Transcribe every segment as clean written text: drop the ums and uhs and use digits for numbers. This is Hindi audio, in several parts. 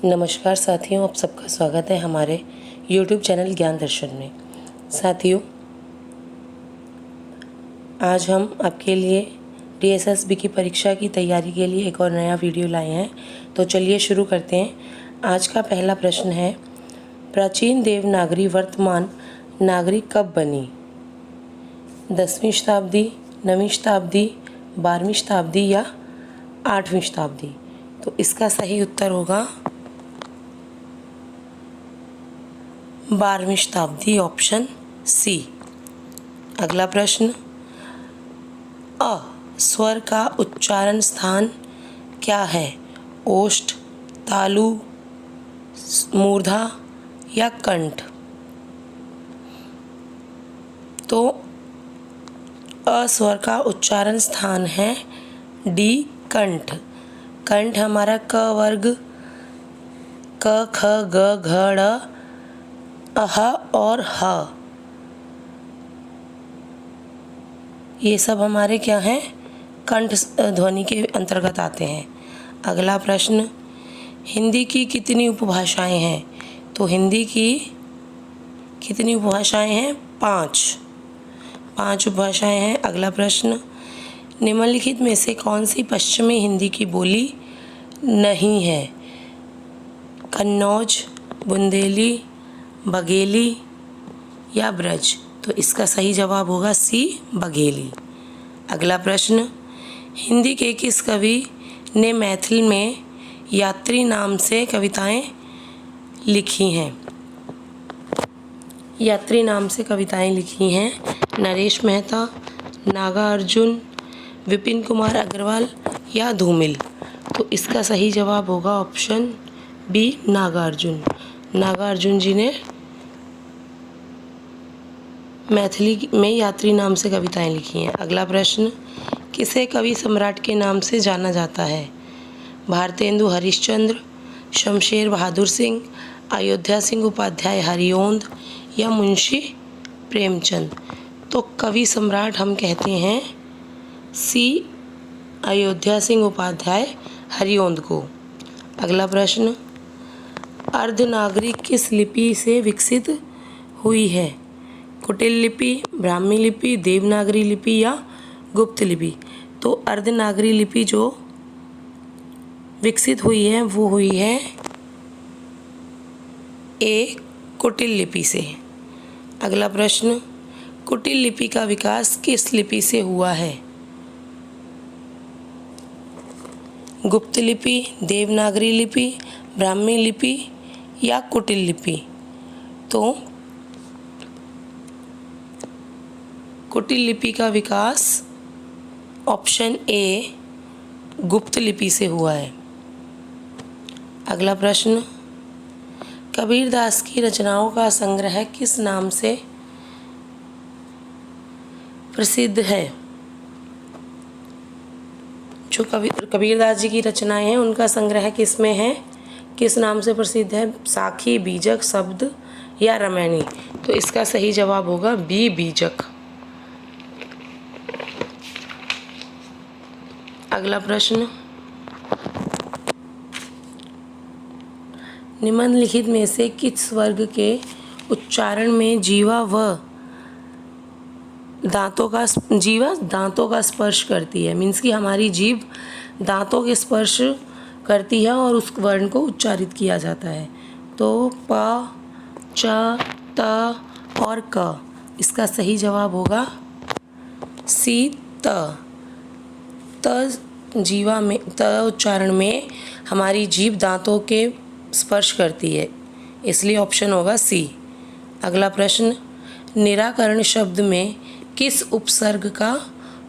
नमस्कार साथियों, आप सबका स्वागत है हमारे YouTube चैनल ज्ञान दर्शन में। साथियों, आज हम आपके लिए DSSB की परीक्षा की तैयारी के लिए एक और नया वीडियो लाए हैं। तो चलिए शुरू करते हैं। आज का पहला प्रश्न है, प्राचीन देवनागरी वर्तमान नागरी कब बनी? 10वीं शताब्दी, 9वीं शताब्दी, 12वीं शताब्दी या 8वीं शताब्दी? तो इसका सही उत्तर होगा 12वीं शताब्दी, ऑप्शन सी। अगला प्रश्न, अ स्वर का उच्चारण स्थान क्या है? ओष्ठ, तालु, मूर्धा या कंठ? तो अ स्वर का उच्चारण स्थान है डी, कंठ। कंठ हमारा क वर्ग, क, ख, ग, घ, ड़, अह और ह, ये सब हमारे क्या हैं? कंठ ध्वनि के अंतर्गत आते हैं। अगला प्रश्न, हिंदी की कितनी उपभाषाएं हैं? तो हिंदी की कितनी उपभाषाएं हैं? 5 उपभाषाएं हैं। अगला प्रश्न, निम्नलिखित में से कौन सी पश्चिमी हिंदी की बोली नहीं है? कन्नौज, बुंदेली, बघेली या ब्रज? तो इसका सही जवाब होगा सी, बघेली। अगला प्रश्न, हिंदी के किस कवि ने मैथिली में यात्री नाम से कविताएं लिखी हैं? यात्री नाम से कविताएं लिखी हैं नरेश मेहता, नागार्जुन, विपिन कुमार अग्रवाल या धूमिल? तो इसका सही जवाब होगा ऑप्शन बी, नागार्जुन। नागार्जुन जी ने मैथिली में यात्री नाम से कविताएं लिखी हैं। अगला प्रश्न, किसे कवि सम्राट के नाम से जाना जाता है? भारतेंदु हरिश्चंद्र, शमशेर बहादुर सिंह, अयोध्या सिंह उपाध्याय हरिओंद या मुंशी प्रेमचंद? तो कवि सम्राट हम कहते हैं सी, अयोध्या सिंह उपाध्याय हरिओंद को। अगला प्रश्न, अर्धनागरी किस लिपि से विकसित हुई है? कुटिल लिपि, ब्राह्मी लिपि, देवनागरी लिपि या गुप्त लिपि? तो अर्धनागरी लिपि जो विकसित हुई है वो हुई है ए, कुटिल लिपि से। अगला प्रश्न, कुटिल लिपि का विकास किस लिपि से हुआ है? गुप्त लिपि, देवनागरी लिपि, ब्राह्मी लिपि या कुटिल लिपि? तो कुटिल लिपि का विकास ऑप्शन ए, गुप्त लिपि से हुआ है। अगला प्रश्न, कबीरदास की रचनाओं का संग्रह किस नाम से प्रसिद्ध है? जो कबीरदास जी की रचनाएं हैं उनका संग्रह किस में है, किस नाम से प्रसिद्ध है? साखी, बीजक, शब्द या रामायणी? तो इसका सही जवाब होगा बी, बीजक। अगला प्रश्न, निम्नलिखित में से किस वर्ग के उच्चारण में जीवा दांतों का स्पर्श करती है? मीन्स कि हमारी जीभ दांतों के स्पर्श करती है और उस वर्ण को उच्चारित किया जाता है। तो प, च, त और क? इसका सही जवाब होगा सी, त। जीवा में उच्चारण में हमारी जीभ दांतों के स्पर्श करती है, इसलिए ऑप्शन होगा सी। अगला प्रश्न, निराकरण शब्द में किस उपसर्ग का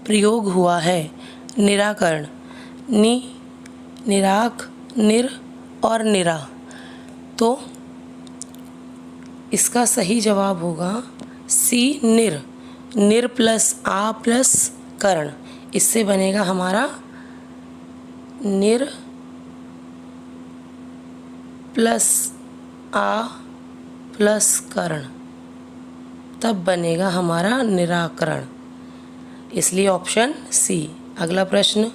प्रयोग हुआ है? निराकरण, नि, निराक, निर और निरा? तो इसका सही जवाब होगा सी, निर। निर प्लस आ प्लस करण, इससे बनेगा हमारा निर प्लस आ प्लस करण, तब बनेगा हमारा निराकरण, इसलिए ऑप्शन सी। अगला प्रश्न,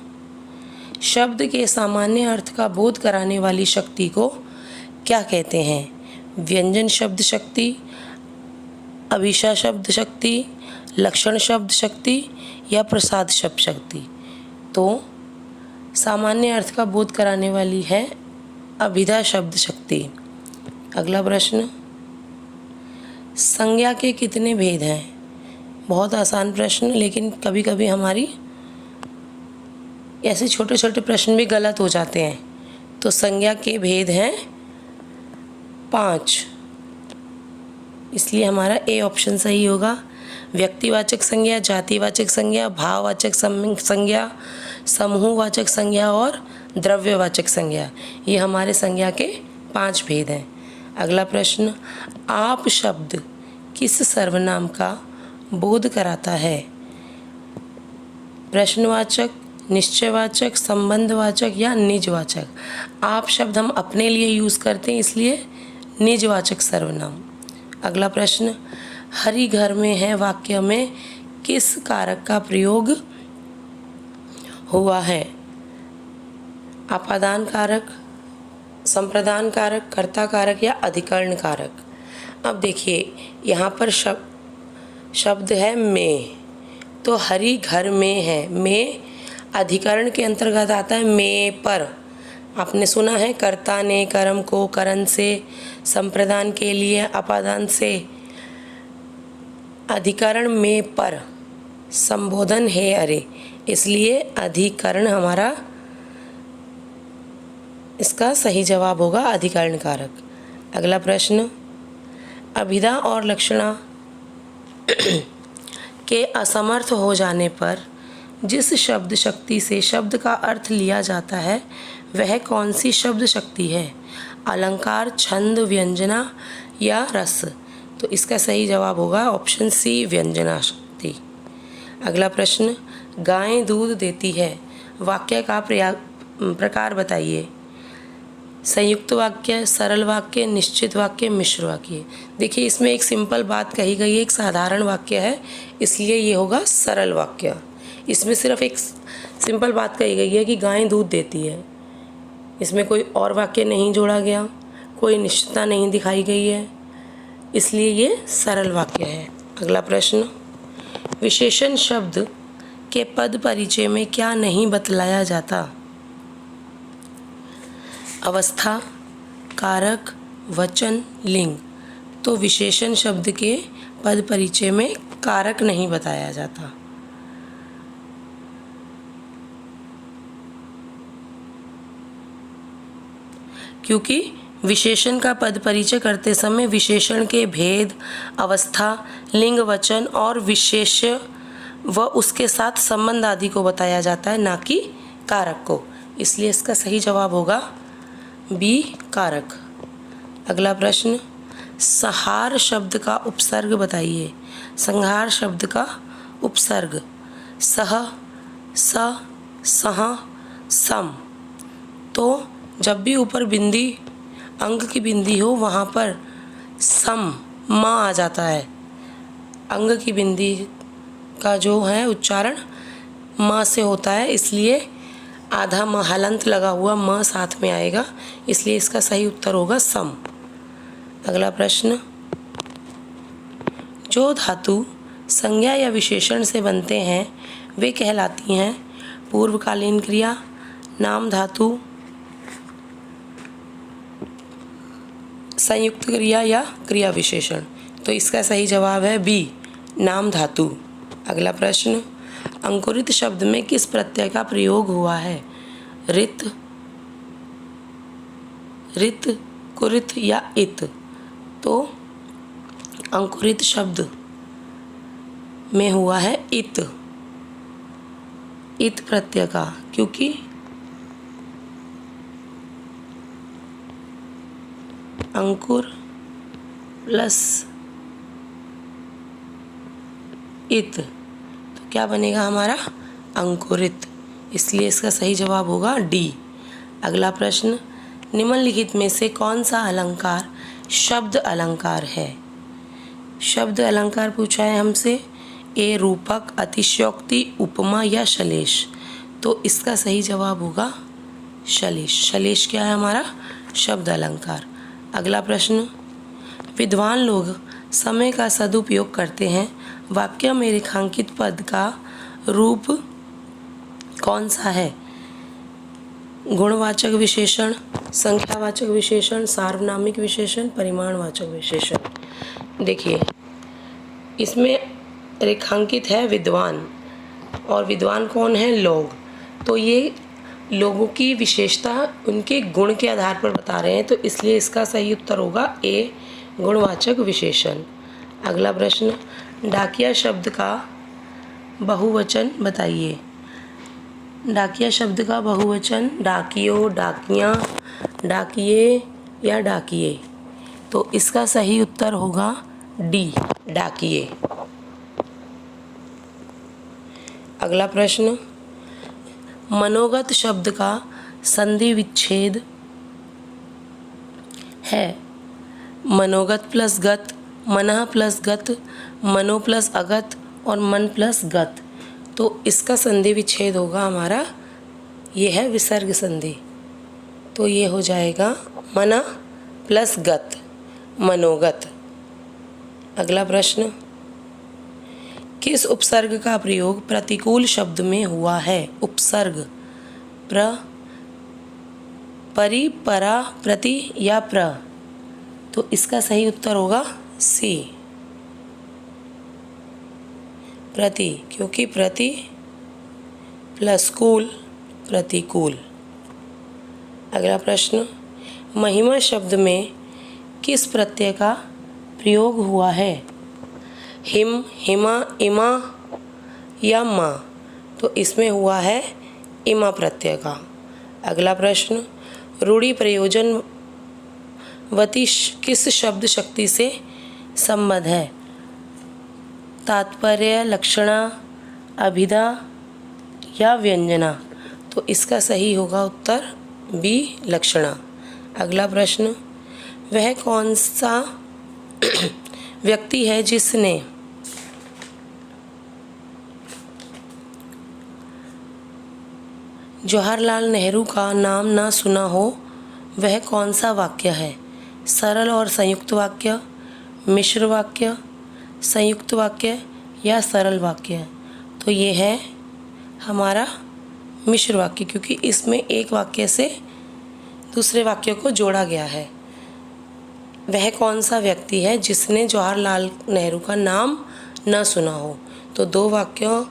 शब्द के सामान्य अर्थ का बोध कराने वाली शक्ति को क्या कहते हैं? व्यंजन शब्द शक्ति, अभिशा शब्द शक्ति, लक्षण शब्द शक्ति या प्रसाद शब्द शक्ति? तो सामान्य अर्थ का बोध कराने वाली है अभिधा शब्द शक्ति। अगला प्रश्न, संज्ञा के कितने भेद हैं? बहुत आसान प्रश्न, लेकिन कभी कभी हमारी ऐसे छोटे छोटे प्रश्न भी गलत हो जाते हैं। तो संज्ञा के भेद हैं 5, इसलिए हमारा ए ऑप्शन सही होगा। व्यक्तिवाचक संज्ञा, जातिवाचक संज्ञा, भाववाचक संज्ञा, समूहवाचक संज्ञा और द्रव्यवाचक संज्ञा, ये हमारे संज्ञा के 5 भेद हैं। अगला प्रश्न, आप शब्द किस सर्वनाम का बोध कराता है? प्रश्नवाचक, निश्चयवाचक, संबंधवाचक या निजवाचक? आप शब्द हम अपने लिए यूज़ करते हैं, इसलिए निजवाचक सर्वनाम। अगला प्रश्न, हरि घर में है वाक्य में किस कारक का प्रयोग हुआ है? अपादान कारक, संप्रदान कारक, कर्ता कारक या अधिकरण कारक? अब देखिए, यहाँ पर शब्द है में, तो हरि घर में है, में अधिकरण के अंतर्गत आता है में पर। आपने सुना है कर्ता ने कर्म को करण से, संप्रदान के लिए अपादान से, अधिकरण में पर, संबोधन है अरे, इसलिए अधिकरण हमारा इसका सही जवाब होगा अधिकरण कारक। अगला प्रश्न, अभिधा और लक्षणा के असमर्थ हो जाने पर जिस शब्द शक्ति से शब्द का अर्थ लिया जाता है वह कौन सी शब्द शक्ति है? अलंकार, छंद, व्यंजना या रस? तो इसका सही जवाब होगा ऑप्शन सी, व्यंजना शक्ति। अगला प्रश्न, गायें दूध देती है, वाक्य का प्रकार बताइए। संयुक्त वाक्य, सरल वाक्य, निश्चित वाक्य, मिश्र वाक्य? देखिए, इसमें एक सिंपल बात कही गई है, एक साधारण वाक्य है, इसलिए ये होगा सरल वाक्य। इसमें सिर्फ एक सिंपल बात कही गई है कि गायें दूध देती है, इसमें कोई और वाक्य नहीं जोड़ा गया, कोई निश्चितता नहीं दिखाई गई है, इसलिए ये सरल वाक्य है। अगला प्रश्न, विशेषण शब्द के पद परिचय में क्या नहीं बतलाया जाता? अवस्था, कारक, वचन, लिंग? तो विशेषण शब्द के पद परिचय में कारक नहीं बताया जाता। क्योंकि विशेषण का पद परिचय करते समय विशेषण के भेद, अवस्था, लिंग, वचन और विशेष्य व उसके साथ संबंध आदि को बताया जाता है, ना कि कारक को, इसलिए इसका सही जवाब होगा बी, कारक। अगला प्रश्न, संहार शब्द का उपसर्ग बताइए। संहार शब्द का उपसर्ग सह, स, सह, सम। तो जब भी ऊपर बिंदी, अंग की बिंदी हो, वहाँ पर सम, म आ जाता है। अंग की बिंदी का जो है उच्चारण म से होता है, इसलिए आधा म हलंत लगा हुआ म साथ में आएगा, इसलिए इसका सही उत्तर होगा सम। अगला प्रश्न, जो धातु संज्ञा या विशेषण से बनते हैं वे कहलाती हैं पूर्वकालीन क्रिया, नाम धातु, संयुक्त क्रिया या क्रिया विशेषण? तो इसका सही जवाब है बी, नाम धातु। अगला प्रश्न, अंकुरित शब्द में किस प्रत्यय का प्रयोग हुआ है? रित, रित, कुरित या इत? तो अंकुरित शब्द में हुआ है इत, इत प्रत्यय का, क्योंकि अंकुर प्लस इत, तो क्या बनेगा हमारा? अंकुरित, इसलिए इसका सही जवाब होगा डी। अगला प्रश्न, निम्नलिखित में से कौन सा अलंकार शब्द अलंकार है? शब्द अलंकार पूछा है हमसे, ए रूपक, अतिशयोक्ति, उपमा या शलेष? तो इसका सही जवाब होगा शलेष। शलेष क्या है हमारा? शब्द अलंकार। अगला प्रश्न, विद्वान लोग समय का सदुपयोग करते हैं। वाक्य में रेखांकित पद का रूप कौन सा है? गुणवाचक विशेषण, संख्यावाचक विशेषण, सार्वनामिक विशेषण, परिमाणवाचक विशेषण। देखिए, इसमें रेखांकित है विद्वान, और विद्वान कौन है? लोग। तो ये लोगों की विशेषता उनके गुण के आधार पर बता रहे हैं, तो इसलिए इसका सही उत्तर होगा ए, गुणवाचक विशेषण। अगला प्रश्न, डाकिया शब्द का बहुवचन बताइए। डाकिया शब्द का बहुवचन डाकियो, डाकियाँ, डाकिये या डाकिये। तो इसका सही उत्तर होगा डी, डाकिये। अगला प्रश्न, मनोगत शब्द का संधि विच्छेद है। मनोगत प्लस गत, मनः प्लस गत, मनो प्लस अगत और मन प्लस गत। तो इसका संधि विच्छेद होगा हमारा, ये है विसर्ग संधि। तो ये हो जाएगा मन प्लस गत, मनोगत। अगला प्रश्न, किस उपसर्ग का प्रयोग प्रतिकूल शब्द में हुआ है? उपसर्ग, प्र, परि, परा, प्रति या प्र। तो इसका सही उत्तर होगा सी, प्रति, क्योंकि प्रति प्लस कूल, प्रतिकूल। अगला प्रश्न, महिमा शब्द में किस प्रत्यय का प्रयोग हुआ है? हिम, हिमा, इमा या मा। तो इसमें हुआ है इमा प्रत्यय का। अगला प्रश्न, रूढ़ि प्रयोजन वती किस शब्द शक्ति से संबद्ध है? तात्पर्य, लक्षणा, अभिधा या व्यंजना। तो इसका सही होगा उत्तर बी, लक्षणा। अगला प्रश्न, वह कौन सा व्यक्ति है जिसने जवाहरलाल नेहरू का नाम ना सुना हो? वह कौन सा वाक्य है? सरल और संयुक्त वाक्य, मिश्र वाक्य, संयुक्त वाक्य या सरल वाक्य। तो ये है हमारा मिश्र वाक्य, क्योंकि इसमें एक वाक्य से दूसरे वाक्य को जोड़ा गया है। वह कौन सा व्यक्ति है जिसने जवाहरलाल नेहरू का नाम न सुना हो? तो दो वाक्यों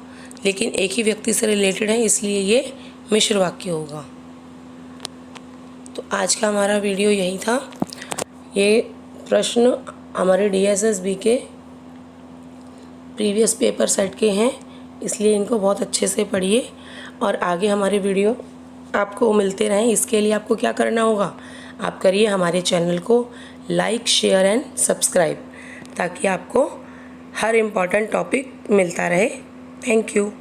लेकिन एक ही व्यक्ति से रिलेटेड है, इसलिए ये मिश्र वाक्य होगा। तो आज का हमारा वीडियो यही था। ये प्रश्न हमारे DSSB के प्रीवियस पेपर सेट के हैं, इसलिए इनको बहुत अच्छे से पढ़िए और आगे हमारे वीडियो आपको मिलते रहें। इसके लिए आपको क्या करना होगा? आप करिए हमारे चैनल को लाइक, शेयर एंड सब्सक्राइब, ताकि आपको हर इम्पॉर्टेंट टॉपिक मिलता रहे। Thank you.